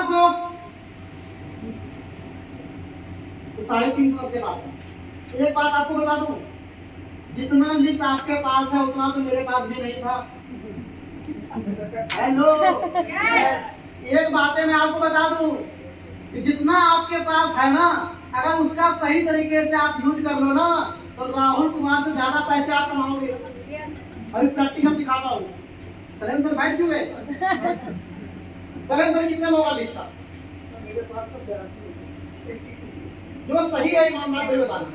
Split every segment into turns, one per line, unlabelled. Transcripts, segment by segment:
400 तो 350 आपके पास है। एक बात आपको बता दूं, जितना लिस्ट आपके पास है उतना तो मेरे पास भी नहीं था। हेलो, एक बात है मैं आपको बता दूं कि जितना आपके पास है ना, अगर उसका सही तरीके से आप यूज कर लो ना, तो राहुल कुमार से ज्यादा पैसे आप कमाओगे। अभी प्रैक्टिकल दिखाता हूँ। सलेम सर बैठ क्यों गए? सलेम सर कितने लोगों का लिस्ट था? मेरे पास तो 82। जो सही है ईमानदार भाई बताना।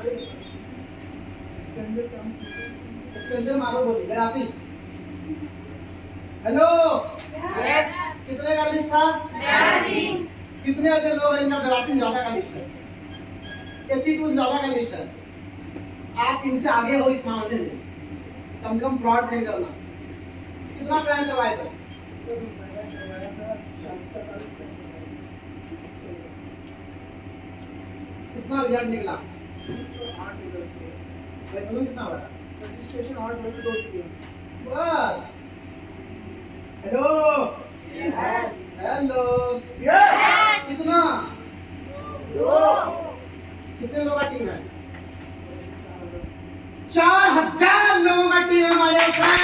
स्टैंडर्ड मारो बोली 82। हेलो, यस, कितने का लिस्ट था? 82। कितने ऐसे लोग हैं इनका 82 ज्यादा का लिस्ट है, 82 ज्यादा का लिस्ट है। आप इनसे आगे हो इस मामले में, कम से कम फ्रॉड नहीं करना। कितना प्लान करवाए सर? कितना रिजल्ट निकला? वैसे में कितना हुआ? रजिस्ट्रेशन 8 बजे 2 PM। बस। हेलो, यस, हेलो, यस, कितना? 2। कितने लोगों का टीम है? 4000 लोगों का टीम है हमारे साथ।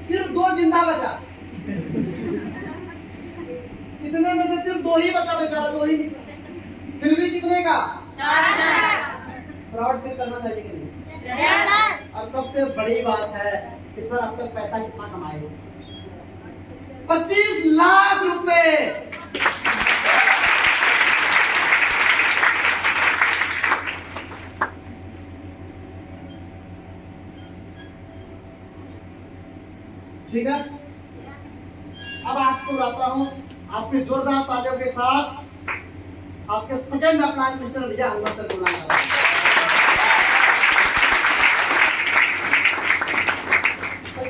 सिर्फ 2 जिंदा बचा। कितने में से सिर्फ 2 ही बचा, बेचारा 2 ही निकला। फिर भी कितने का? 4000। फ्रॉड फिर करना चाहिए कि नहीं? Yes sir. और सबसे बड़ी बात है कि सर अब तक पैसा कितना कमाए हो? 25 लाख रुपए। ठीक है, अब आपको बताता हूँ, आपके जोरदार तालियों के साथ आपके सेकंड अपना मिस्टर भैया हम सर बुलाना है।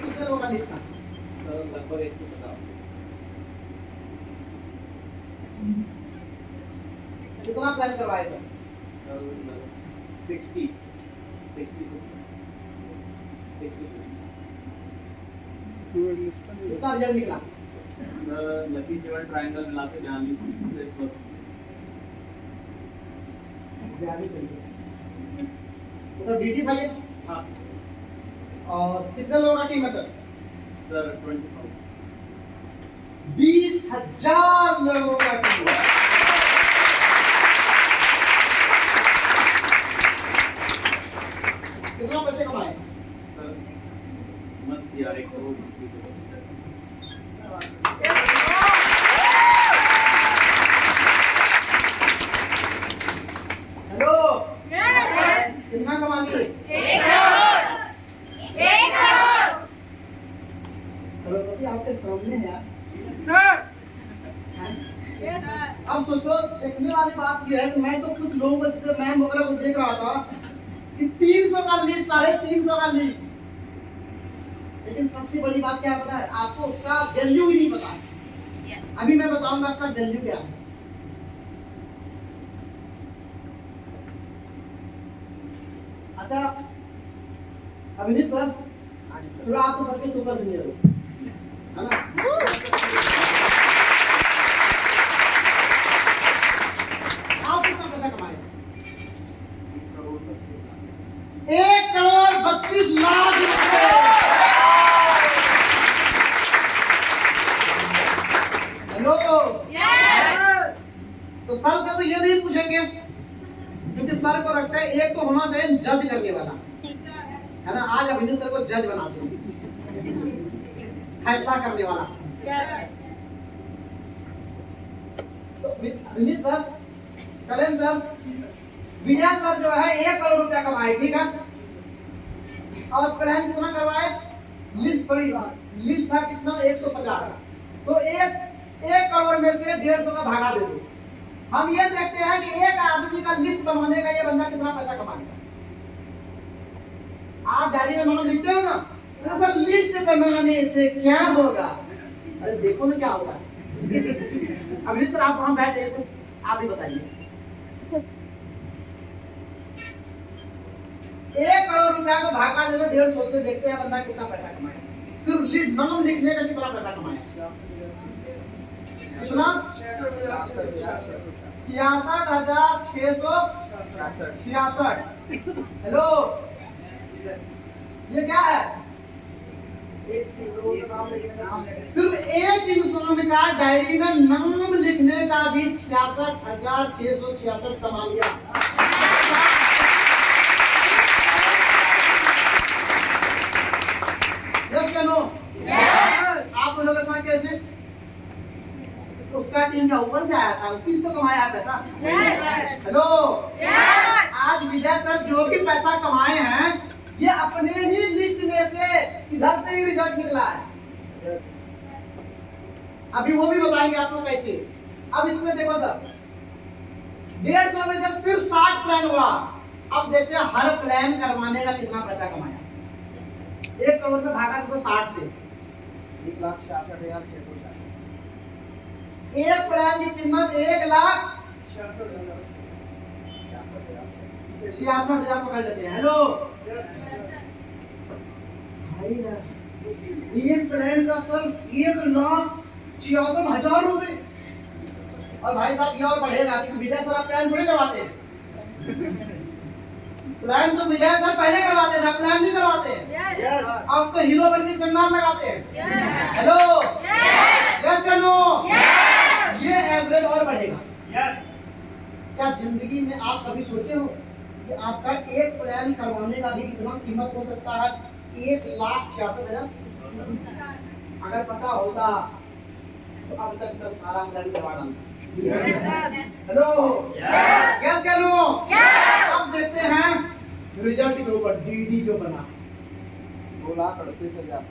कितने लोगों का लिस्ट था? लगभग 150। कितना प्लान करवाए थे? 60। कितना रिजल्ट निकला?
लकी 7 ट्रायंगल मिला के 42%।
तो डीटी था ये?
हाँ।
और कितने लोगों का टीम है सर?
सर 25।
20,000 लोगों का टीम है। कितना पैसे कमाए?
सर मत यार 1 करोड़।
हेलो, कितना कमा लिए?
1 करोड़। 1 करोड़।
करोड़पति आपके सामने है यार।
Yes sir.
अब सोचो, देखने वाली बात यह है कि मैं तो कुछ लोगों को जैसे मैम वगैरह को देख रहा था कि 300 का लिस्ट, 350 का लिस्ट, लेकिन सबसे बड़ी बात क्या पता है आपको? उसका वैल्यू ही नहीं पता है। अभी मैं बताऊंगा उसका वैल्यू क्या है। अच्छा अभिनीत सर, तो आप तो सबके सुपर सीनियर हो, है ना? आप कितना पैसा कमाए? 1 करोड़ 32 लाख रुपए। Hello,
yes.
तो सर से तो ये नहीं पूछेंगे, क्योंकि सर को रखते हैं एक तो होना चाहिए जज करने वाला, है ना? आज अभिनीत सर को जज बनाते हैं, फैसला करने वाला। तो अभिनीत सर, करें सर, विजय सर जो है 1 करोड़ रुपया कमाए, ठीक है? और प्लान कितना करवाए? लिस्ट था कितना? 150। तो 1 करोड़ में से 150 का भागा दे दो। हम ये देखते हैं कि एक आदमी का लिस्ट बनवाने का ये बंदा कितना पैसा कमाएगा। आप डायरी में नाम लिखते हो ना, तो सर लिस्ट बनाने से क्या होगा? अरे देखो ना क्या होगा। अभी सर आप वहां बैठ जाइए, आप ही बताइए। 1 करोड़ रुपया को भागा दे दो 150 से, देखते हैं बंदा कितना पैसा कमाया। सिर्फ नाम लिखने का कितना पैसा कमाया? कितना? 66,666। हेलो, ये क्या है? सिर्फ एक इंसान का डायरी में नाम लिखने का भी 66,666 कमा लिया। यस या नो? आप लोगों के साथ कैसे? उसका टीम का ऊपर से आया था, उसी से तो कमाया है पैसा। हेलो, आज विजय सर जो भी पैसा कमाए हैं ये अपने ही लिस्ट में से इधर से ही रिजल्ट निकला है। अभी वो भी बताएंगे आपको कैसे। अब इसमें देखो सर, 150 में जब सिर्फ 60 प्लान हुआ, अब देखते हैं हर प्लान करवाने का कितना पैसा कमाया। 1 करोड़ में भागा तो 60 से 1,66,666। एक प्लान की कीमत 1,66,000 पकड़ लेते हैं। हेलो भाई, एक प्लान का सर 1,66,000 रुपए। और भाई साहब ये और बढ़ेगा, क्योंकि विजय सर आप प्लान थोड़े करवाते हैं। प्लान तो विजय सर पहले करवाते थे, प्लान नहीं करवाते। अब तो हीरो बन के सेमिनार लगाते हैं। हेलो, यस या नो? ये एवरेज और बढ़ेगा। क्या जिंदगी में आप कभी सोचे हो कि आपका एक प्लान करवाने का भी इतना कीमत हो सकता है? 1,66,000। अगर पता होता तो अब तक सारा प्लान करवा डालता। हेलो, यस या नो? अब देखते हैं रिजल्ट के ऊपर। डीडी जो बना 2,38,000,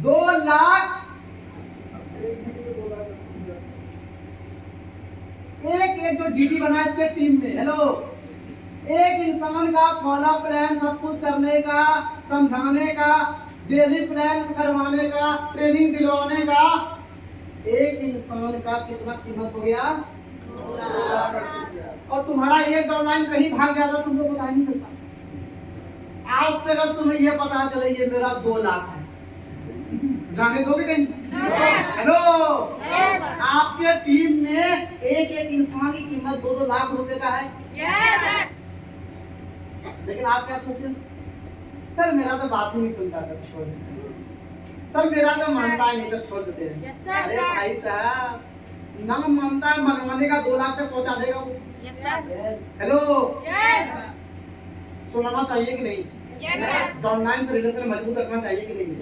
2 लाख एक जो डीडी बना इसके टीम में। हेलो, एक इंसान का फॉलो प्लान सब कुछ करने का, समझाने का, डेली प्लान करवाने का, ट्रेनिंग दिलवाने का, एक इंसान का कितना कीमत हो गया? 2,38,000। और तुम्हारा एक डाउनलाइन कहीं भाग गया था, तुमको पता नहीं चलता। आज से अगर तुम्हें ये पता चले ये मेरा 2 लाख है, जाने दोगे कहीं? हेलो, आपके टीम में एक इंसान की कीमत 2-2 लाख रुपए का है। लेकिन आप क्या सोचते हैं? सर मेरा तो बात ही नहीं सुनता था, छोड़ देते। सर मेरा तो मानता ही नहीं, सर छोड़ देते हैं। अरे भाई साहब, ना मानता है, मनवाने का 2 लाख तक पहुंचा देगा वो। हेलो, सुनाना चाहिए कि नहीं? डाउनलाइन से रिलेशन मजबूत रखना चाहिए कि नहीं?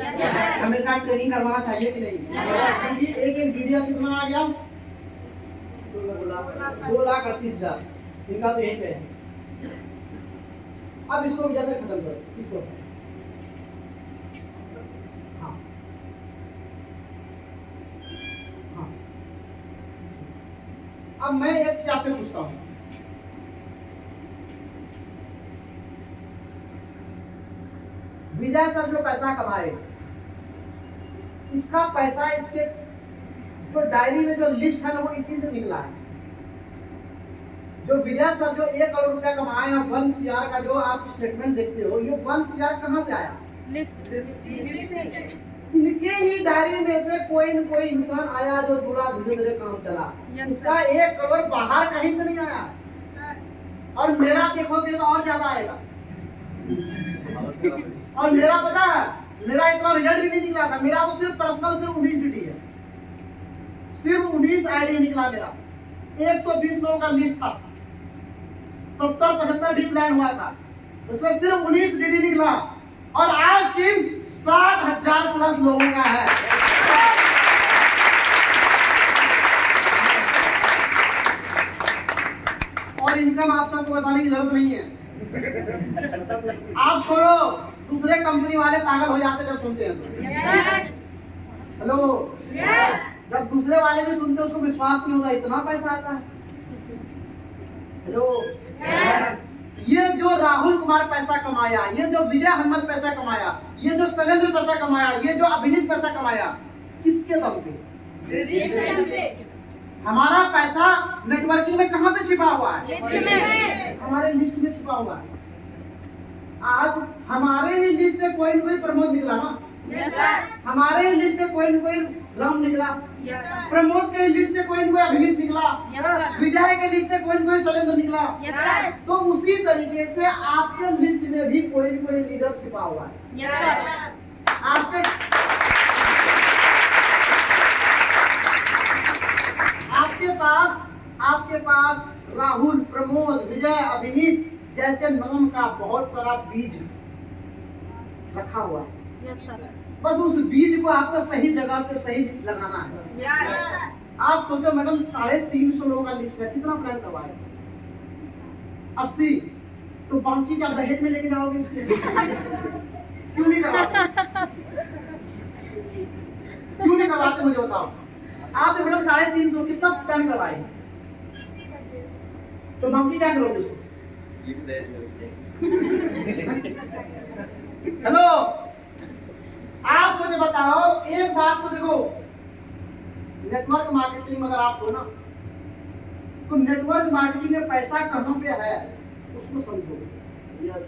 हमेशा ट्रेनिंग करवाना चाहिए कि नहीं? क्योंकि एक वीडियो कितना आ गया? 2,38,000। इनका तो यही पे है। अब इसको वजह से खत्म करो, इसको। हाँ हाँ, अब मैं एक चीज आपसे पूछता हूँ। विजय सर जो पैसा कमाए, इसका पैसा इसके जो डायरी में जो लिस्ट है ना वो इसी से निकला है। जो विजय सर जो 1 करोड़ रुपया कमाए और 1 CR का जो आप स्टेटमेंट देखते हो, ये 1 CR कहाँ से आया? लिस्ट। इनके ही डायरी में से कोई न कोई इंसान आया जो जुड़ा, धीरे धीरे काम चला। इसका 1 करोड़ बाहर कहीं से नहीं आया। और मेरा देखोगे तो और ज्यादा आएगा। और मेरा पता है, मेरा इतना रिजल्ट भी नहीं निकला था। मेरा तो सिर्फ पर्सनल सिर्फ 19 DD है, सिर्फ 19 ID निकला मेरा। 120 लोगों का लिस्ट था, 70-75 भी प्लान हुआ था, उसमें सिर्फ 19 DD निकला। और आज टीम 60,000 प्लस लोगों का है। और इनकम आप सबको बताने की जरूरत नहीं है। आप छोड़ो, दूसरे कंपनी वाले पागल हो जाते जब सुनते हैं तो। हेलो, जब दूसरे वाले भी सुनते उसको विश्वास नहीं होता, इतना पैसा आता है। हेलो, ये जो राहुल कुमार पैसा कमाया, ये जो विजय हनुमत पैसा कमाया, ये जो शैलेंद्र पैसा कमाया, ये जो अभिनीत पैसा कमाया, किसके दम पे? हमारा पैसा नेटवर्किंग में कहाँ पे छिपा हुआ है? हमारे लिस्ट में छिपा हुआ है। आज हमारे ही लिस्ट से कोई न कोई प्रमोद निकला ना,
Yes, sir.
हमारे ही लिस्ट से कोई न कोई राम निकला,
Yes, sir.
प्रमोद के लिस्ट से कोई न कोई अभिजीत निकला,
Yes, sir.
विजय के लिस्ट से कोई न कोई शैलेंद्र निकला।
Yes, sir.
तो उसी तरीके से आपके लिस्ट में भी कोई न कोई लीडर छिपा हुआ है।
Yes, sir.
आपके पास राहुल, प्रमोद, विजय, अभिनीत जैसे नाम का बहुत सारा बीज रखा हुआ है।
Yes, sir.
बस उस बीज को आपको सही जगह पे सही लगाना है।
Yes, sir.
आप सोचो मैडम 350 लोगों का लिस्ट है, कितना प्लान करवाए? 80। तो बाकी क्या दहेज में लेके जाओगे? क्यों नहीं करवाते? क्यों नहीं करवाते मुझे बताओ। आपने मैडम 350 कितना प्लान करवाए? तो बाकी क्या करोगे? हेलो, आप मुझे बताओ एक बात तो देखो, नेटवर्क मार्केटिंग अगर आप हो ना, तो नेटवर्क मार्केटिंग में पैसा कहाँ पे है उसको समझो। यस,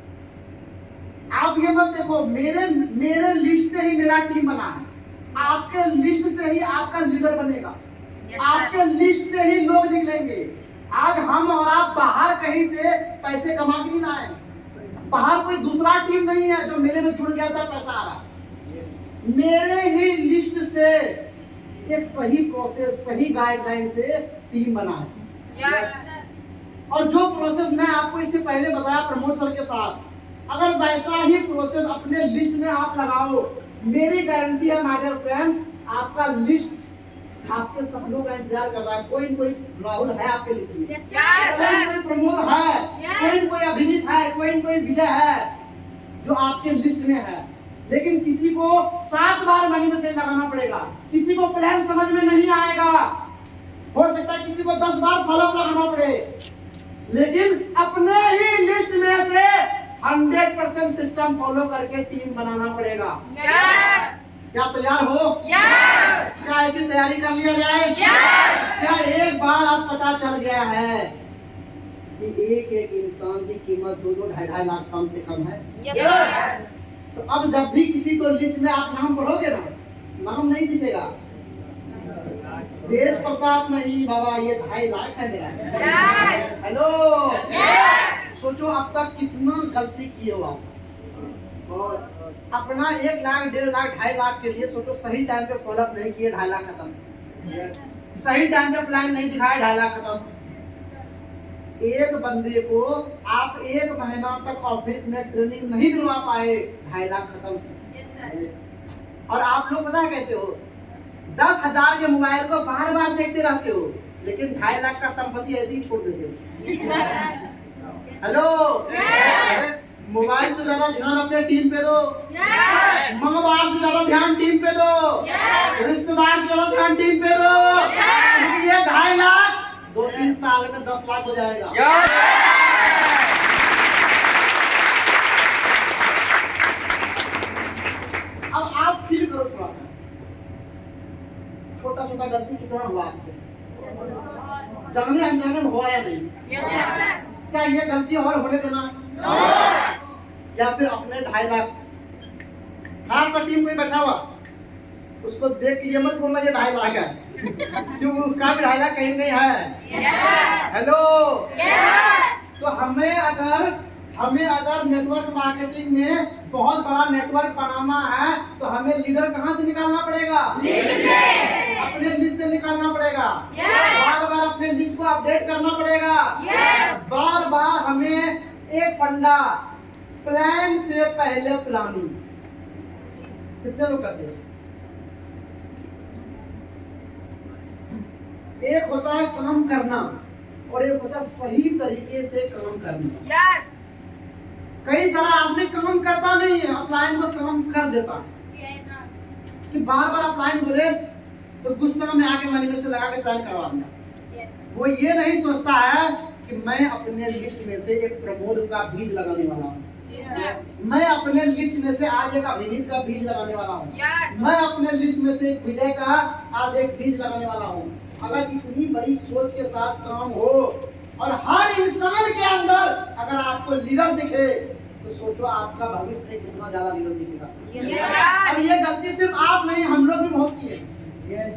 आप ये मत देखो मेरे लिस्ट से ही मेरा टीम बना है, आपके लिस्ट से ही आपका लीडर बनेगा, आपके लिस्ट से ही लोग निकलेंगे। आज हम और आप बाहर कहीं से पैसे कमा के नहीं आए, बाहर कोई दूसरा टीम नहीं है जो मेरे में जुड़ गया था पैसा आ रहा, मेरे ही लिस्ट से एक सही प्रोसेस, सही गाइडलाइन से टीम बना है।
Yes.
और जो प्रोसेस मैं आपको इससे पहले बताया प्रमोद सर के साथ, अगर वैसा ही प्रोसेस अपने लिस्ट में आप लगाओ, मेरी गारंटी है माय डियर फ्रेंड्स, आपका लिस्ट आपके सपनों का इंतजार कर रहा है। कोई न कोई राहुल है आपके लिस्ट में,
Yes,
कोई न
sir.
कोई प्रमोद है,
Yes.
कोई न कोई अभिनीत है, कोई न कोई विजय है जो आपके लिस्ट में है। लेकिन किसी को 7 बार मनी में से लगाना पड़ेगा, किसी को प्लान समझ में नहीं आएगा, हो सकता है किसी को 10 बार फॉलोअप लगाना पड़े, लेकिन अपने ही लिस्ट में से 100% सिस्टम फॉलो करके टीम बनाना पड़ेगा।
Yes.
क्या तैयार हो?
Yes.
क्या ऐसी तैयारी कर लिया जाए?
Yes.
क्या एक बार अब पता चल गया है कि एक एक इंसान की कीमत 2-2, 2.5 लाख कम से कम है?
Yes, sir.
तो अब जब भी किसी को लिस्ट में आप नाम पढ़ोगे ना, नाम नहीं दिखेगा, देश प्रताप नहीं बाबा, ये 2.5 लाख है मेरा।
Yes.
Hello,
Yes.
सोचो अब तक कितना गलती की हो आप, और अपना 1 लाख, 1.5 लाख, 2.5 लाख के लिए सोचो सही टाइम पे फॉलोअप नहीं किए, 2.5 लाख खत्म। सही टाइम पे प्लान नहीं दिखाया, 2.5 लाख खत्म। एक बंदे को आप 1 महीना तक ऑफिस में ट्रेनिंग नहीं दिलवा पाए, 2.5 लाख खत्म। और आप लोग पता है कैसे हो, 10,000 के मोबाइल को बार बार देखते रहते हो, लेकिन 2.5 लाख का संपत्ति ऐसे ही छोड़ देते हो।
Yes, sir.
Hello,
Yes.
Mobile से ज्यादा ध्यान अपने टीम पे दो,
Yes.
माँ बाप से ज्यादा ध्यान टीम पे दो,
Yes.
रिश्तेदार से ज्यादा ध्यान टीम पे दो, क्योंकि ये 2.5 लाख 2-3 साल में 10 लाख हो जाएगा। अब आप फील करो थोड़ा सा, छोटा छोटा गलती कितना हुआ आपसे, जाने अनजाने में हुआ या नहीं?
Yes, sir.
क्या ये गलती और होने देना है?
No.
या फिर अपने 2.5 लाख, आपका टीम कोई बैठा हुआ, उसको देख के ये मत बोलना ये 2.5 लाख है, क्योंकि उसका भी 2.5 लाख कहीं नहीं है।
Yes, sir.
Hello,
Yes.
तो हमें अगर नेटवर्क मार्केटिंग में बहुत बड़ा नेटवर्क बनाना है, तो हमें लीडर कहाँ से निकालना पड़ेगा?
List से.
अपने लिस्ट से निकालना पड़ेगा।
Yes.
बार बार अपने लिस्ट को अपडेट करना पड़ेगा।
Yes.
बार बार हमें एक फंडा, प्लान से पहले प्लानिंग, कितने लोग करते हैं? एक होता है काम करना और एक होता है सही तरीके से काम करना।
Yes.
कई सारा आदमी काम करता नहीं है, अपलाइन को काम कर देता है
Yes.
कि बार बार अपलाइन बोले तो गुस्सा में आके मनी में से लगा के प्लान करवा दूंगा।
Yes.
वो ये नहीं सोचता है कि मैं अपने लिस्ट में से एक प्रमोद का बीज लगाने वाला हूँ,
Yes.
मैं अपने लिस्ट में से आज एक अभिनीत का बीज लगाने वाला हूँ,
Yes.
मैं अपने लिस्ट में से एक विजय का आज एक बीज लगाने वाला हूँ। अगर इतनी बड़ी सोच के साथ काम हो और हर इंसान के अंदर अगर आपको लीडर दिखे, तो सोचो आपका भविष्य में कितना ज्यादा रिजल्ट दिखेगा।
Yes.
अब ये गलती सिर्फ आप नहीं, हम लोग भी बहुत किए हैं।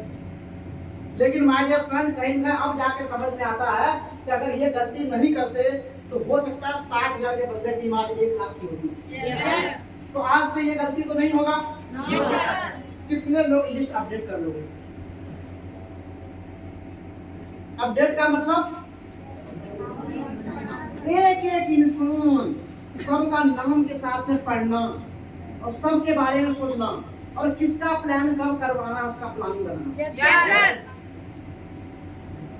लेकिन माय डियर फ्रेंड, कहीं ना अब जाके समझ में आता है कि अगर ये गलती नहीं करते तो हो सकता है 60,000 के बदले टीम आज 1 लाख की होगी।
Yes.
तो आज से ये गलती तो नहीं होगा।
No.
कितने लोग लिस्ट अपडेट कर लोगे? अपडेट का मतलब एक एक इंसान सबका नाम के साथ में पढ़ना और सबके बारे में सोचना और किसका प्लान कब करवाना है उसका प्लानिंग बनाना,
Yes.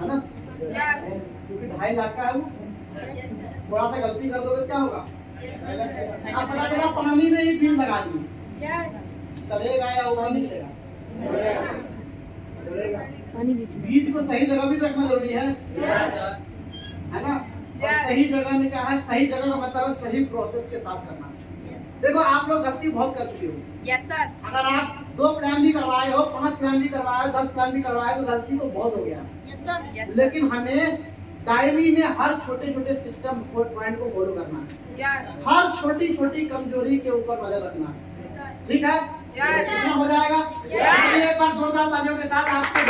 है ना?
Yes.
क्योंकि 2.5 लाख का है वो, थोड़ा सा गलती कर दोगे क्या होगा? अब पता चला पानी में ही बीज लगा दिए,
Yes.
सड़ेगा या उगा निकलेगा? बीज को सही जगह भी तो रखना जरूरी है ना? और सही जगह में क्या है? सही जगह का मतलब है सही प्रोसेस के साथ करना। देखो आप लोग गलती बहुत कर चुके हो।
Yes, sir.
अगर आप 2 प्लान भी करवाए हो, 5 प्लान भी करवाए हो, 10 प्लान भी करवाए तो गलती तो बहुत हो गया।
Yes, sir. Yes.
लेकिन हमें डायरी में हर छोटे छोटे सिस्टम पॉइंट को फॉलो करना है,
Yes.
हर छोटी छोटी कमजोरी के ऊपर नजर रखना है। ठीक है?
Yes.
इतना हो जाएगा। चलिए एक बार जोरदार तालियों के साथ आपको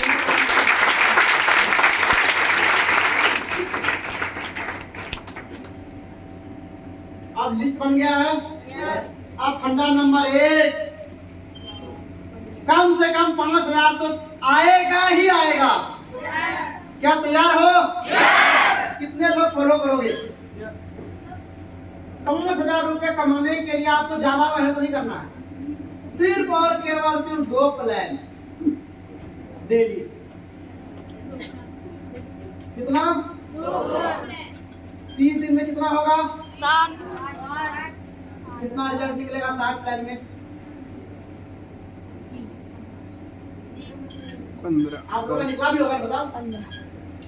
अब लिस्ट बन गया है।
Yes.
अब फंडा नंबर 1, कम से कम 5,000 तो आएगा ही आएगा। क्या तैयार हो? कितने लोग फॉलो करोगे? 5,000 रुपए कमाने के लिए आपको ज्यादा मेहनत नहीं करना है, सिर्फ और केवल सिर्फ 2 प्लान डेली। कितना? 30 दिन में कितना होगा? कितना रिजल्ट निकलेगा 60 प्लान में?
15
आप लोगों का निकला भी होगा, बताओ।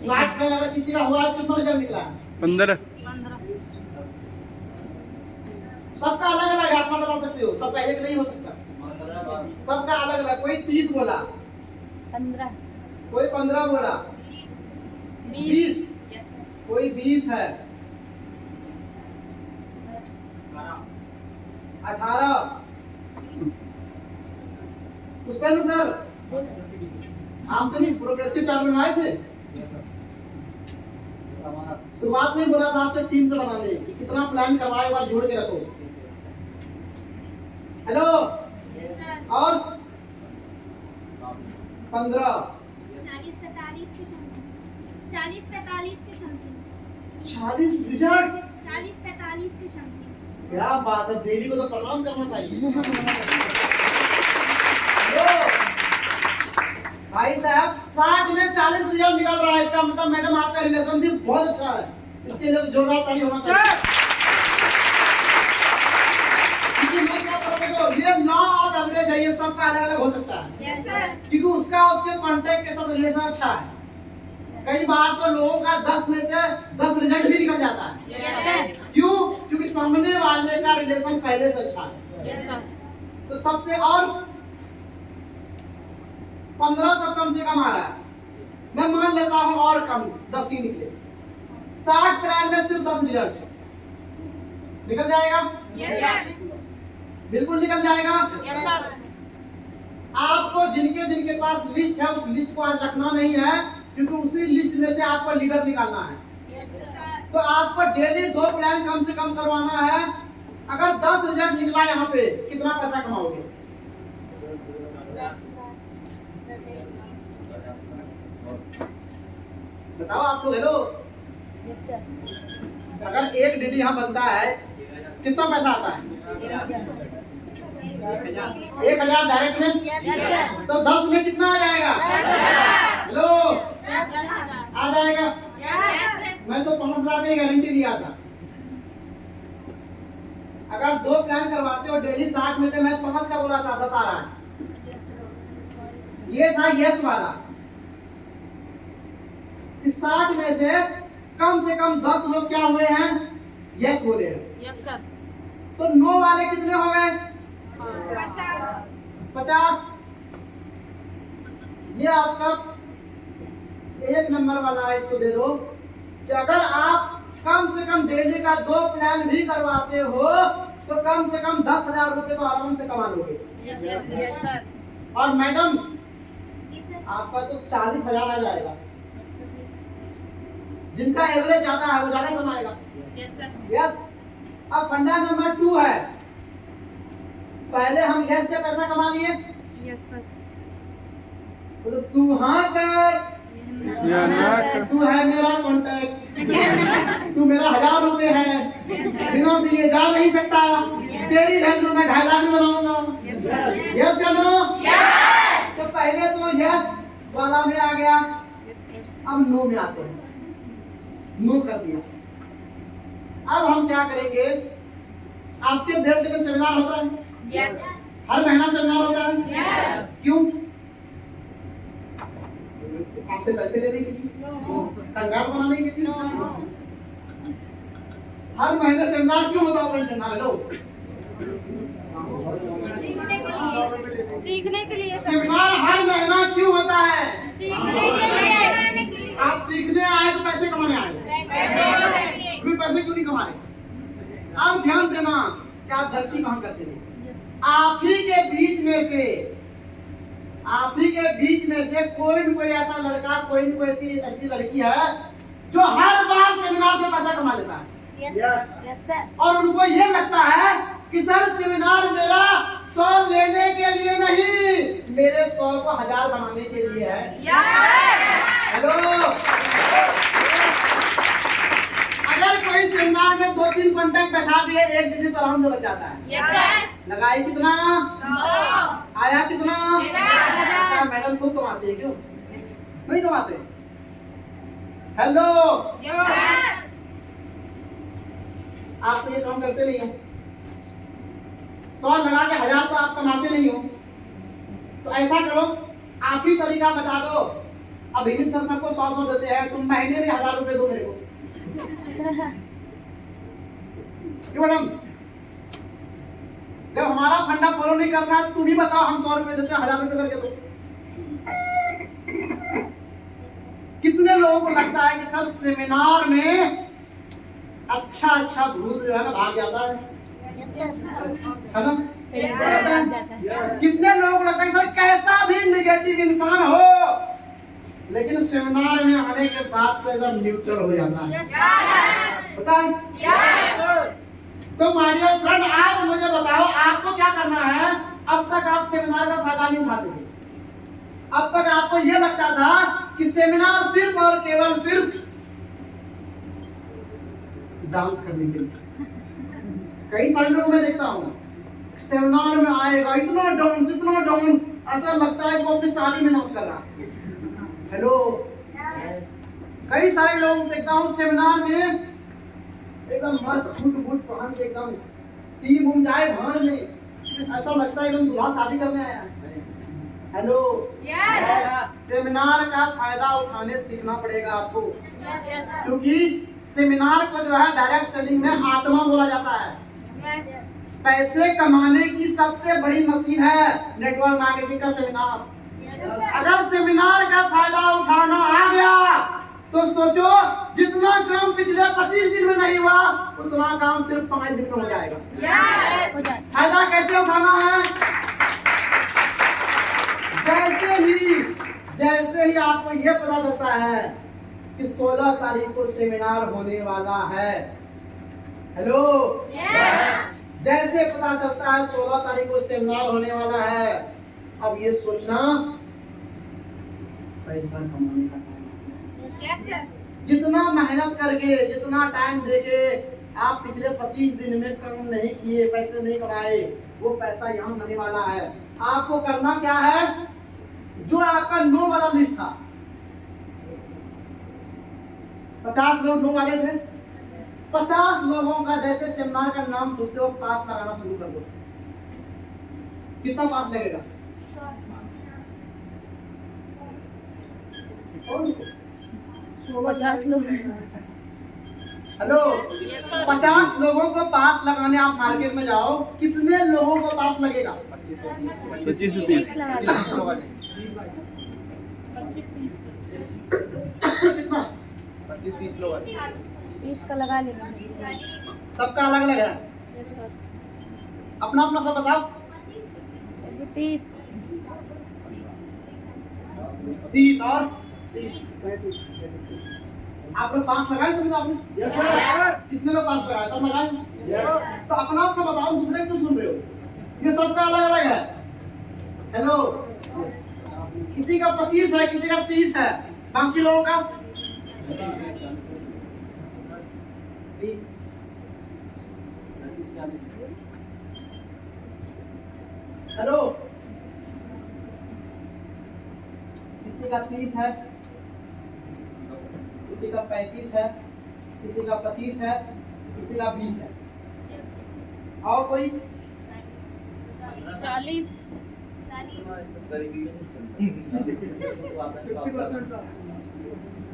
60 प्लान अगर किसी का हुआ है कितना रिजल्ट निकला?
15
सबका अलग अलग है, आप बता सकते हो, सबका एक नहीं हो सकता, सबका अलग अलग। कोई 30 बोला,
15.
कोई 15 बोला, 20, कोई 20 है, 18। पुष्पेंद्र सर, आपसे नहीं प्रोग्रेसिव चार्ट में आए थे? शुरुआत में बोला था आपसे टीम से बनाने कि कितना प्लान करवाए, एक बार जोड़ के रखो। हेलो? और 15,
40-45 के समथिंग 40-45 के समथिंग
40 रिजल्ट।
40-45 के समथिंग।
क्या बात है, देवी को तो प्रणाम करना चाहिए। हेलो भाई साहब, 60 में 40 रिजल्ट निकल रहा है, इसका मतलब मैडम आपका रिलेशनशिप बहुत अच्छा है, इसके लिए जोरदार ताली होना चाहिए। ये लॉ ऑफ एवरेज है, ये सबका अलग अलग हो सकता है।
Yes, sir.
क्योंकि उसका उसके कॉन्टैक्ट के साथ रिलेशन अच्छा है। कई बार तो लोगों का 10 में से 10 रिजल्ट भी निकल जाता है।
Yes, sir.
क्यों? क्योंकि सामने वाले का रिलेशन पहले से अच्छा है।
Yes, sir.
तो सबसे और 1500 कम से कम आ रहा है, मैं मान लेता हूं और कम 10 ही निकले। 60 प्लान में सिर्फ 10 रिजल्ट निकल जाएगा।
Yes, sir.
बिल्कुल निकल जाएगा।
Yes, sir.
आपको जिनके जिनके पास लिस्ट है उस लिस्ट को आज रखना नहीं है, क्योंकि उसी लिस्ट में से आपको लीडर निकालना है।
Yes, sir.
तो आपको डेली 2 प्लान कम से कम करवाना है। अगर 10 रिजल्ट निकला यहाँ पे, कितना पैसा कमाओगे? बताओ आप लोग। हेलो?
Yes, sir.
अगर एक डेली यहाँ बनता है कितना पैसा आता है? 1,000 डायरेक्ट में।
Yes, sir.
तो 10 में कितना आ जाएगा?
Yes, sir.
Hello?
Yes, sir.
आ जाएगा।
Yes, sir.
मैं तो 5,000 की गारंटी दिया था। अगर 2 प्लान करवाते हो डेली 60 में से, मैं 5 का बोला था, 10 आ रहा है। ये था यस वाला। इस 60 में से कम 10 लोग क्या हुए हैं? यस बोले हैं।
Yes, sir.
तो नो वाले कितने हो गए? 50। ये आपका 1 नंबर वाला है, इसको दे दो कि अगर आप कम से कम डेली का 2 प्लान भी करवाते हो तो कम से कम 10,000 रुपए तो आराम से कमा लोगे।
Yes sir.
और मैडम
जी सर।
आपका तो 40,000 आ जाएगा। जिनका एवरेज ज्यादा है वो ज्यादा कमाएगा।
Yes sir.
यस। अब फंडा नंबर 2 है, पहले हम यस से पैसा कमा लिए,
यस सर।
तो तू हाँ कर,
या ना कर।
तू है मेरा कांटेक्ट, तू मेरा 1,000 रुपए है, बिना दिए जा नहीं सकता, तेरी वैल्यू मैं 2.5 लाख में बनाऊंगा। यस या नो? तो पहले तो यस वाला में आ गया, अब नो में आते हैं। नो कर दिया। अब हम क्या करेंगे, आपके बेल्ट में सेमिनार होता है,
यस।
हर महीना सेमिनार होता है।
यस।
क्यों? आपसे पैसे लेने के लिए, कंगाल बनाने के लिए। हर महीने सेमिनार क्यों होता है? सेमिनार लोग
सीखने के लिए सर।
सेमिनार हर महीना क्यों होता है?
सीखने के लिए।
आप सीखने आए तो पैसे कमाने आए,
पैसे।
फिर पैसे क्यों नहीं कमा रहे? आप ध्यान देना कि आप गलती कहाँ करते हैं। आप ही के बीच में से, आप ही के बीच में से कोई न कोई ऐसा लड़का, कोई न कोई ऐसी लड़की है जो हर बार सेमिनार से पैसा कमा लेता है।
Yes sir.
और उनको ये लगता है कि सर सेमिनार मेरा 100 लेने के लिए नहीं, मेरे 100 को 1000 बनाने के लिए है। हेलो, अगर कोई सेमिनार में 2-3 कांटेक्ट बैठा दिए, एक डिजिट आराम से बच जाता है।
Yes sir.
लगाई कितना, आया कितना? क्या मैडम खुद कमाते हैं? क्यों नहीं कमाते? हेलो, आप तो ये काम करते नहीं हो। 100 लगा के 1000 तो आप कमाते नहीं हो। तो ऐसा करो, आप ही तरीका बता दो। अब हिंदी सर सबको 100 देते हैं, तुम महीने में 1000 रुपए दो मेरे को। क्यों मैडम? जब हमारा फंडा फॉलो नहीं करना है, तुम ही बताओ, हम 100 रुपए देते हैं, 1000 रुपए करके दो। कितने लोगों को लगता है कि सर सेमिनार में अच्छा भूत जो है ना भाग जाता है ना? कितने लोगों को लगता है सर कैसा भी नेगेटिव इंसान हो, लेकिन सेमिनार में आने के बाद तो एकदम न्यूट्रल हो जाता है। पता है? तो माय डियर फ्रेंड, आप मुझे बताओ, आपको क्या करना है? अब तक आप सेमिनार का फायदा नहीं उठाते थे। अब तक आपको यह लगता था कि सेमिनार सिर्फ और केवल सिर्फ डांस करने के लिए। कई सारे लोग मैं देखता हूँ सेमिनार में आएगा, इतना डांस, ऐसा लगता है कि वो अपनी शादी में नाच कर रहा है। हेलो, कई सारे लोग देखता हूँ सेमिनार में एकदम मस्त सूट बूट पहन के एकदम टीम घूम जाए भान में, ऐसा लगता है एकदम दूल्हा शादी करने आया है। हेलो, सेमिनार का फायदा उठाने सीखना पड़ेगा आपको, क्योंकि सेमिनार को जो है डायरेक्ट सेलिंग में आत्मा बोला जाता है। पैसे कमाने की सबसे बड़ी मशीन है नेटवर्क मार्केटिंग का सेमिनार। अगर सेमिनार का फायदा उठाना आ गया तो सोचो, जितना काम पिछले 25 दिन में नहीं हुआ, उतना काम सिर्फ 5 दिन में हो जाएगा। फायदा कैसे उठाना है? जैसे ही आपको ये पता चलता है कि 16 तारीख को सेमिनार होने वाला है। हेलो, जैसे पता चलता है 16 तारीख को सेमिनार होने वाला है, अब ये सोचना पैसा कमाने का टाइम है। जितना मेहनत करके, जितना टाइम देके आप पिछले 25 दिन में काम नहीं किए, पैसे नहीं कमाए, वो पैसा यहाँ मिलने वाला है। आपको करना क्या है? जो आपका नो वाला लिस्ट था, 50 लोग नो वाले थे, 50 लोगों का जैसे सेमिनार का नाम सुनते हो पास लगाना शुरू कर दो। कितना पास लगेगा?
50 लोग।
हेलो, 50 लोगों को पास लगाने आप मार्केट में जाओ, कितने लोगों को पास लगेगा?
25 से 30।
कितना?
25-30 लोग।
30 का लगा लेंगे सर।
सबका अलग अलग है,
यस सर।
अपना अपना सब बताओ।
30
30 और 30 आप लोग 5 लगाए समझ आपने? Yes sir. कितने लोग 5 लगाए? सब लगाए? यस। तो अपना अपना बताओ, दूसरे क्यों सुन रहे हो? ये सबका अलग अलग है। हेलो, किसी का 25 है, किसी का 30 है, बाकी लोगों का 20। हेलो, किसी का 30 है, किसी का 35 है, किसी का 25 है, किसी का 20 है, और कोई
40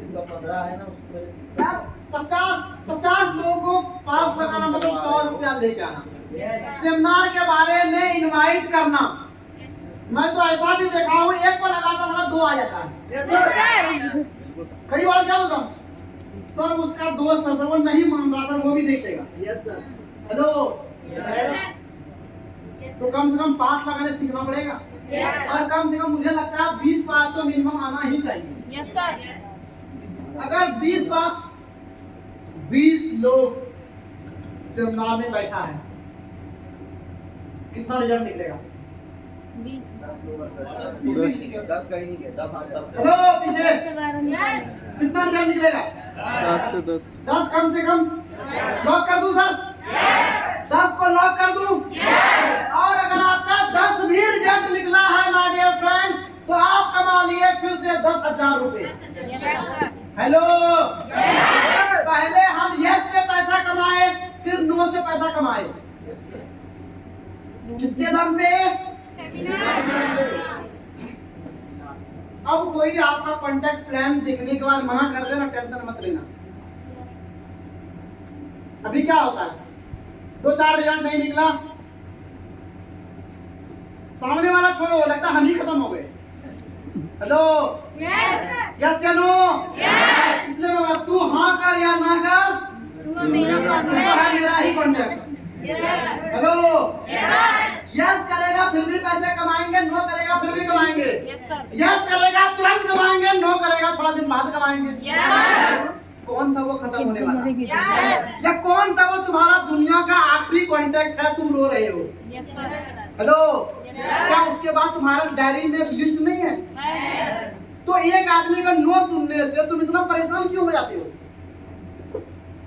इसका 15 है ना, उसमें
यार 50 लोगों को 5 लगाना मतलब 100 रुपया लेके आना। सेमिनार के बारे में इनवाइट करना। मैं तो ऐसा भी देखा हूँ, एक को लगाता था 2 आ जाता है। कई बार क्या बताऊँ सर, उसका दोस्त है सर, वो नहीं मान रहा सर, वो भी देखेगा। Yes sir. हेलो, तो कम से कम 5 लगाने सीखना पड़ेगा। और कम से कम मुझे लगता है 20 पास तो मिनिमम आना ही चाहिए।
Yes sir.
अगर 20 पास 20 लोग सेमिनार में बैठा है, कितना रिजल्ट निकलेगा?
20
10 का ही नहीं है, 10
हेलो, पीछे
10 से 12 निकाल।
कितना रिजल्ट निकलेगा?
8 से 10।
10 कम से कम। लॉक कर दूं सर? 10 को लॉक कर दूं? और अगर आपका 10 भी रिजल्ट निकला है माय डियर फ्रेंड्स, तो आप कमा लिए फिर से 10,000 रुपए। हेलो, पहले हम यस से पैसा कमाए, फिर नो से पैसा कमाए। किसके दम पे? अब कोई आपका कॉन्टैक्ट प्लान देखने के बाद मना कर देना, टेंशन मत लेना। अभी क्या होता है, 2-4 रिजल्ट नहीं निकला, सामने वाला छोड़ो, लगता है हम ही खत्म हो गए। हेलो, यस या नो? इसलिए मैं बोला, तू हाँ कर या ना कर,
तू मेरा
तू है मेरा ही कॉन्टैक्ट। हेलो, यस करेगा फिर भी पैसे कमाएंगे, नो करेगा फिर भी कमाएंगे।
Yes sir.
यस करेगा तुरंत कमाएंगे, नो करेगा थोड़ा दिन बाद कमाएंगे। कौन सा वो खत्म होने वाला है? या कौन सा वो तुम्हारा दुनिया का आखिरी कॉन्टैक्ट है, तुम रो रहे हो?
Yes sir.
हेलो, क्या उसके बाद तुम्हारा डायरी में लिस्ट नहीं है? तो एक आदमी का नो सुनने से तुम इतना परेशान क्यों हो जाते हो?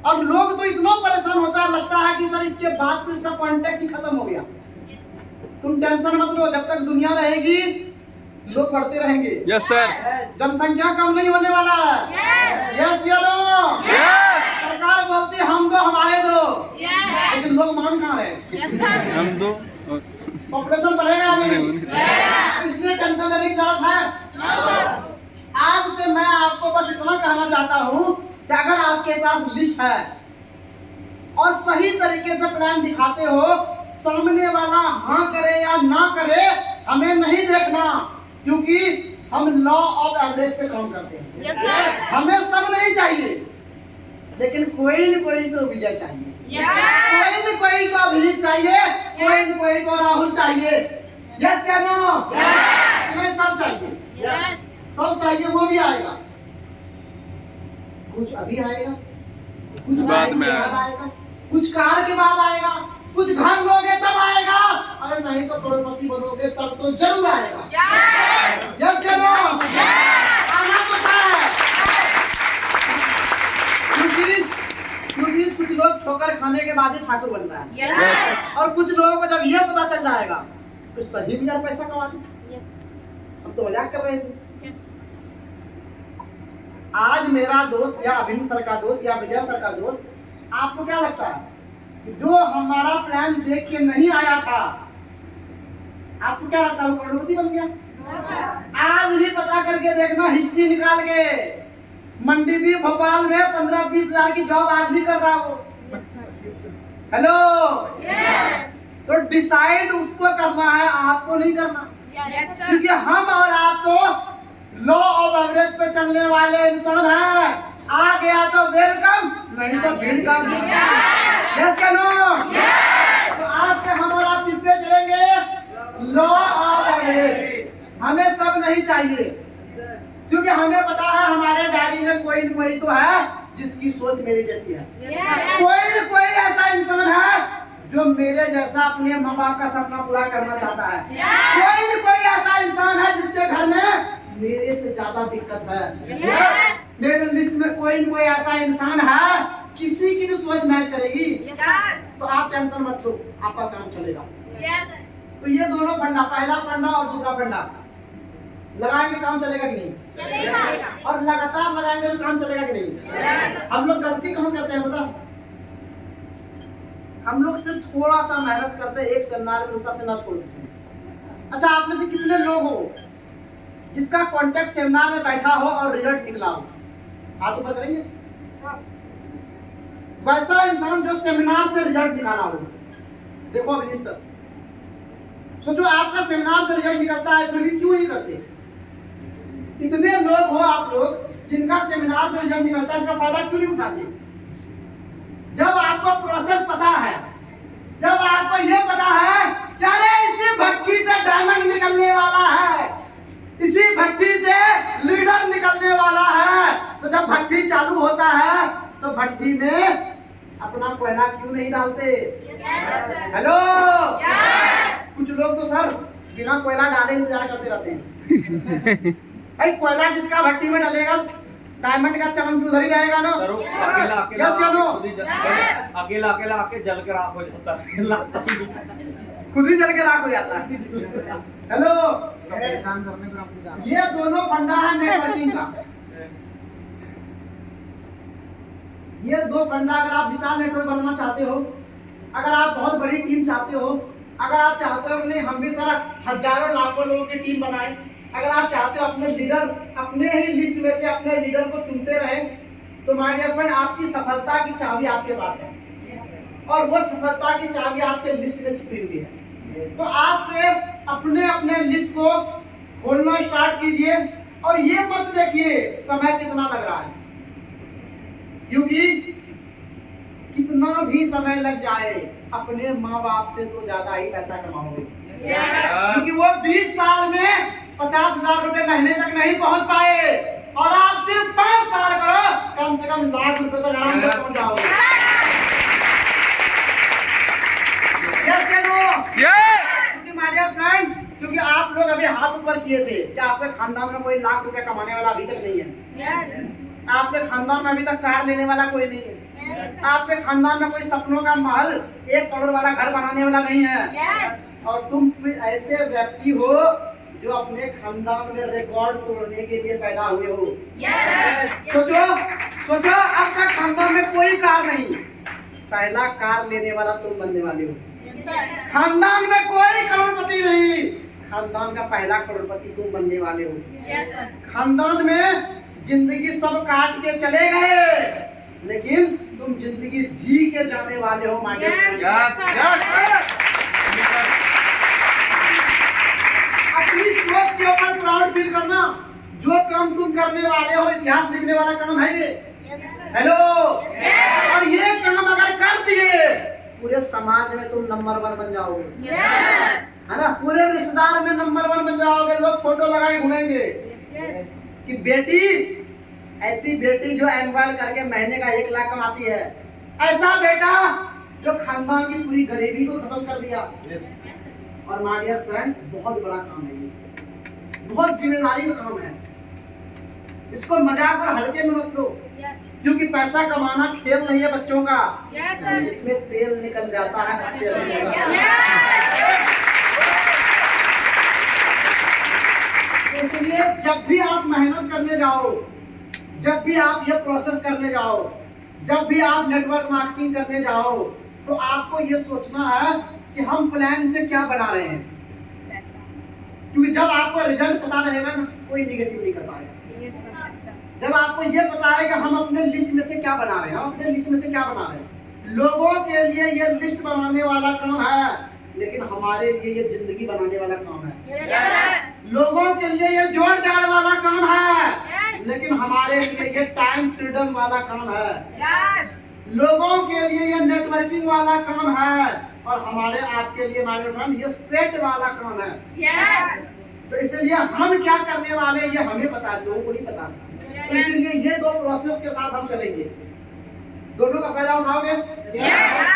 और लोग तो इतना परेशान होता है, लगता है कि सर इसके बाद तो इसका कांटेक्ट ही खत्म हो गया। तुम टेंशन मत लो, जब तक दुनिया रहेगी लोग बढ़ते रहेंगे।
Yes sir.
जनसंख्या कम नहीं होने वाला है। यस या नो? सरकार बोलती है हम दो हमारे दो, लेकिन लोग मान कहाँ रहे?
Yes sir.
हम दो।
पॉपुलेशन बढ़ेगा नहीं, इसलिए टेंशन लेने की जरूरत है। आज से मैं आपको बस इतना कहना चाहता हूँ कि अगर आपके पास लिस्ट है और सही तरीके से प्लान दिखाते हो, सामने वाला हाँ करे या ना करे हमें नहीं देखना, क्योंकि हम लॉ ऑफ एवरेज पे काम करते हैं।
Yes sir.
हमें सब नहीं चाहिए, लेकिन कोई न कोई तो विजय चाहिए,
यस सर।
कोई न कोई तो अभिजीत चाहिए, कोई न कोई तो राहुल चाहिए। यस या नो? तुम्हें सब चाहिए,
यस।
सब चाहिए, वो भी आएगा। कुछ अभी आएगा, कुछ
बाद में
आएगा, कुछ कार के बाद आएगा, कुछ घर लोगे तब आएगा, अरे नहीं तो करोड़पति बनोगे तब तो जरूर आएगा। यस या नो? आना तो है, क्योंकि कुछ लोग ठोकर खाने के बाद ही ठाकुर बनता है।
यस।
और कुछ लोगों को जब ये पता चल जाएगा तो सही में यार पैसा कमा ली।
यस।
हम तो मजाक कर रहे थे। आज मेरा दोस्त या अभिन सर का दोस्त या विजय सर का दोस्त, आपको क्या लगता है कि जो हमारा प्लान देख के नहीं आया था, आपको क्या लगता है वो करोड़पति बन गया? आज भी पता करके देखना, हिस्ट्री निकाल के, मंडीदीप भोपाल में 15-20 हजार की जॉब आज भी कर रहा वो। हेलो, तो डिसाइड उसको करना है, आपको नहीं करना, क्योंकि हम और आप तो लॉ ऑफ एवरेज पे चलने वाले इंसान हैं। आ गया तो वेलकम, नहीं तो भीड़ का यस या नो? तो आज से हम और आप किस पे चलेंगे? Law of average. हमें सब नहीं चाहिए, क्योंकि हमें पता है हमारे डायरी में कोई न कोई तो है जिसकी सोच मेरी जैसी है। कोई न कोई ऐसा इंसान है जो मेरे जैसा अपने माँ बाप का सपना पूरा करना चाहता है। कोई न कोई ऐसा इंसान है जिसके घर में मेरे से ज्यादा दिक्कत है। मेरे लिस्ट में कोई न कोई ऐसा इंसान है, किसी की जो सोच मैच करेगी। तो आप टेंशन मत लो, आपका काम चलेगा। तो ये दोनों फंडा, पहला फंडा और दूसरा फंडा लगाएंगे, काम चलेगा कि नहीं? और लगातार लगाएंगे तो काम चलेगा कि नहीं? हम लोग गलती कहाँ करते हैं पता? हम लोग सिर्फ थोड़ा सा मेहनत करते हैं, एक सेमिनार में दूसरा सेमिनार छोड़ देते हैं। अच्छा, आप में से कितने लोग हो जिसका कॉन्टेक्ट सेमिनार में बैठा हो और रिजल्ट निकला हो? हाथ ऊपर करेंगे। वैसा इंसान जो सेमिनार से रिजल्ट निकाला हो, देखो अभिनीत सर, सोचो आपका सेमिनार से रिजल्ट निकलता है, फिर भी क्यों नहीं करते? इतने लोग हो आप लोग जिनका सेमिनार से रिजल्ट निकलता है, इसका फायदा क्यों नहीं उठाते? जब आपको प्रोसेस पता है, जब आपको ये पता है कि अरे इसी भट्टी से डायमंड निकलने वाला है, इसी भट्टी से लीडर निकलने वाला है, तो जब भट्टी चालू होता है तो भट्टी में अपना कोयला क्यों नहीं डालते? हेलो, कुछ लोग तो सर बिना कोयला डाले इंतजार करते रहते हैं। भाई कोयला जिसका भट्टी में डलेगा, डायमंड का चमन उधर ही रहेगा ना।
अकेला अकेला
यस या नो?
अकेला अकेला आके जल कर राख हो जाता है।
खुद ही जल के राख हो जाता है। हेलो, ये दोनों फंडा है नेटवर्किंग का। ये दो फंडा, अगर आप विशाल नेटवर्क बनाना चाहते हो, अगर आप बहुत बड़ी टीम चाहते हो, अगर आप चाहते हो कि नहीं हम भी सारा हजारों लाखों लोगों की टीम बनाएं, अगर आप चाहते हो अपने लीडर अपने ही लिस्ट में से अपने लीडर को चुनते रहें, तो माय डियर फ्रेंड, आपकी सफलता की चाबी आपके पास है और वो सफलता की चाबी आपके लिस्ट में छिपी हुई है। तो आज से अपने अपने लिस्ट को खोलना स्टार्ट कीजिए और ये मत देखिए समय कितना लग रहा है, क्योंकि कितना भी समय लग जाए अपने माँ बाप से तो ज्यादा ही पैसा कमाओगे। क्योंकि वो 20 साल में 50,000 रुपए महीने तक नहीं पहुंच पाए और आप सिर्फ 5 साल करो, कम से कम लाख रुपए तक आराम से पहुंच जाओगे। यस या नो? क्योंकि माय डियर फ्रेंड, क्योंकि आप लोग अभी हाथ ऊपर किए थे कि आपके खानदान में कोई लाख रुपए कमाने वाला अभी तक नहीं है। आपके खानदान में अभी तक कार लेने वाला कोई नहीं है। आपके खानदान में कोई सपनों का महल 1 करोड़ वाला घर बनाने वाला नहीं है। और तुम ऐसे व्यक्ति हो जो अपने खानदान में रिकॉर्ड तोड़ने के लिए पैदा हुए हो। सोचो सोचो, अब तक खानदान में कोई कार नहीं, पहला कार लेने वाला तुम बनने वाले हो। खानदान में कोई करोड़पति नहीं, खानदान का पहला करोड़पति तुम बनने वाले हो। खानदान में जिंदगी सब काट के चले गए, लेकिन तुम जिंदगी जी के जाने वाले हो। माय डियर, अपनी सोच के ऊपर प्राउड फील करना। जो काम तुम करने वाले हो, इतिहास लिखने वाला काम है ये। हेलो, और ये काम अगर कर दिए, पूरे समाज में तुम नंबर 1 बन जाओगे, है ना? पूरे रिश्तेदार में नंबर 1 बन जाओगे। लोग फोटो लगाए घूमेंगे कि बेटी, ऐसी बेटी जो एमवाइल करके महीने का 1 लाख कमाती है, ऐसा बेटा जो खानदान की पूरी गरीबी को खत्म कर दिया। और माय डियर फ्रेंड्स, बहुत बड़ा काम है ये, बहुत जिम्मेदारी का काम है। इसको मजाक और हल्के में मत लो, क्योंकि पैसा कमाना खेल नहीं है बच्चों का। इसमें तेल निकल जाता है इसलिए जब भी आप मेहनत करने जाओ, जब भी आप ये प्रोसेस करने जाओ, जब भी आप नेटवर्क मार्केटिंग करने जाओ, तो आपको ये सोचना है कि हम प्लान से क्या बना रहे हैं। क्योंकि जब आपको रिजल्ट पता रहेगा ना, कोई निगेटिव नहीं कर पाएगा। जब आपको ये पता है कि हम अपने लिस्ट में से क्या बना रहे हैं, हम अपने लिस्ट में से क्या बना रहे हैं। लोगों के लिए ये लिस्ट बनाने वाला काम है, लेकिन हमारे लिए ये जिंदगी बनाने वाला काम है। लोगों के लिए ये जोड़ जाड़ वाला काम है, लेकिन हमारे लिए ये टाइम फ्रीडम वाला काम है। लोगों के लिए ये नेटवर्किंग वाला काम है और हमारे आपके लिए माय डियर फ्रेंड ये सेट वाला काम है।
यस
तो इसलिए हम क्या करने वाले हैं ये हमें पता है, लोगों को नहीं पता। तो इसलिए ये दो प्रोसेस के साथ हम चलेंगे। दोनों का फायदा उठाओगे?
यस